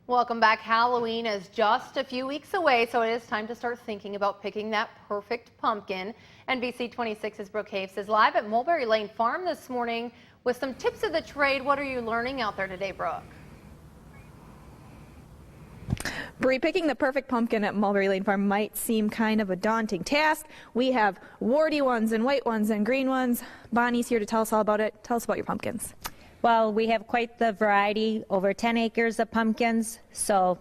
Welcome back. Halloween is just a few weeks away, so it is time to start thinking about picking that perfect pumpkin. NBC 26's Brooke Haves is live at Mulberry Lane Farm this morning with some tips of the trade. What are you learning out there today, Brooke? Bree, picking the perfect pumpkin at Mulberry Lane Farm might seem kind of a daunting task. We have warty ones and white ones and green ones. Bonnie's here to tell us all about it. Tell us about your pumpkins. Well, we have quite the variety, over 10 acres of pumpkins, so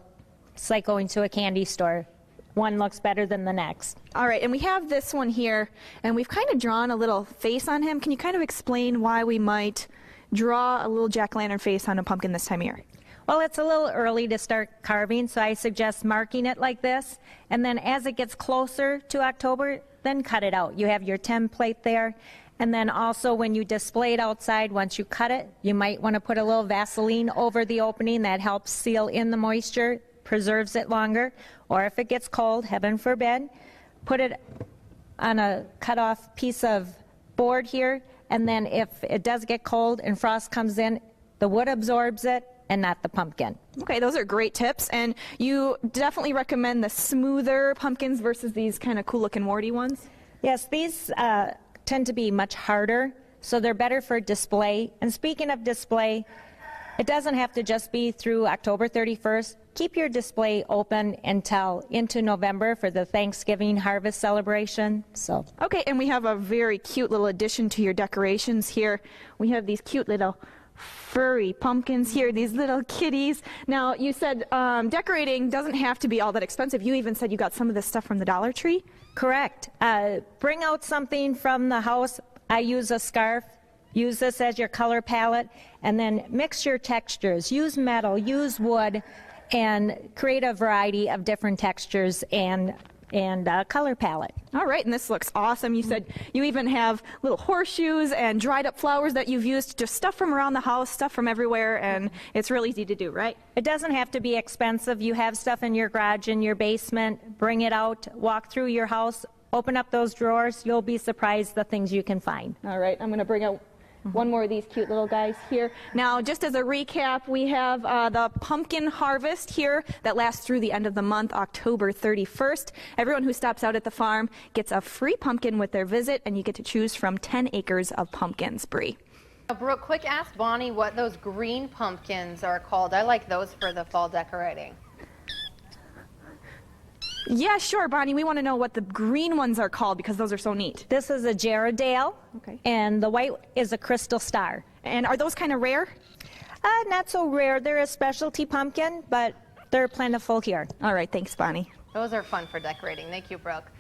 it's like going to a candy store. One looks better than the next. All right, and we have this one here, and we've kind of drawn a little face on him. Can you kind of explain why we might draw a little jack-o'-lantern face on a pumpkin this time of year? Well, it's a little early to start carving, so I suggest marking it like this, and then as it gets closer to October, then cut it out. You have your template there. And then also when you display it outside, once you cut it, you might want to put a little Vaseline over the opening. That helps seal in the moisture, preserves it longer. Or if it gets cold, heaven forbid, put it on a cut off piece of board here. And then if it does get cold and frost comes in, the wood absorbs it and not the pumpkin. Okay, those are great tips. And you definitely recommend the smoother pumpkins versus these kind of cool looking warty ones? Yes, these tend to be much harder, so they're better for display. And speaking of display, it doesn't have to just be through October 31st. Keep your display open until into November for the Thanksgiving harvest celebration. Okay, and we have a very cute little addition to your decorations here. We have these cute little furry pumpkins here, these little kitties. Now, you said decorating doesn't have to be all that expensive. You even said you got some of this stuff from the Dollar Tree? Correct. Bring out something from the house. I use a scarf. Use this as your color palette, and then mix your textures. Use metal, use wood, and create a variety of different textures and color palette. All right, and this looks awesome. You said you even have little horseshoes and dried up flowers that you've used, just stuff from around the house, stuff from everywhere, and it's real easy to do, right? It doesn't have to be expensive. You have stuff in your garage, in your basement, bring it out, walk through your house, open up those drawers. You'll be surprised the things you can find. All right, I'm going to bring out one more of these cute little guys here. Now, just as a recap, we have the pumpkin harvest here that lasts through the end of the month, October 31st. Everyone who stops out at the farm gets a free pumpkin with their visit, and you get to choose from 10 acres of pumpkins. Bree. Brooke, quick ask Bonnie what those green pumpkins are called. I like those for the fall decorating. Yeah, sure, Bonnie. We want to know what the green ones are called because those are so neat. This is a Jarrahdale, okay, and the white is a Crystal Star. And are those kind of rare? Not so rare. They're a specialty pumpkin, but they're plentiful here. All right, thanks, Bonnie. Those are fun for decorating. Thank you, Brooke.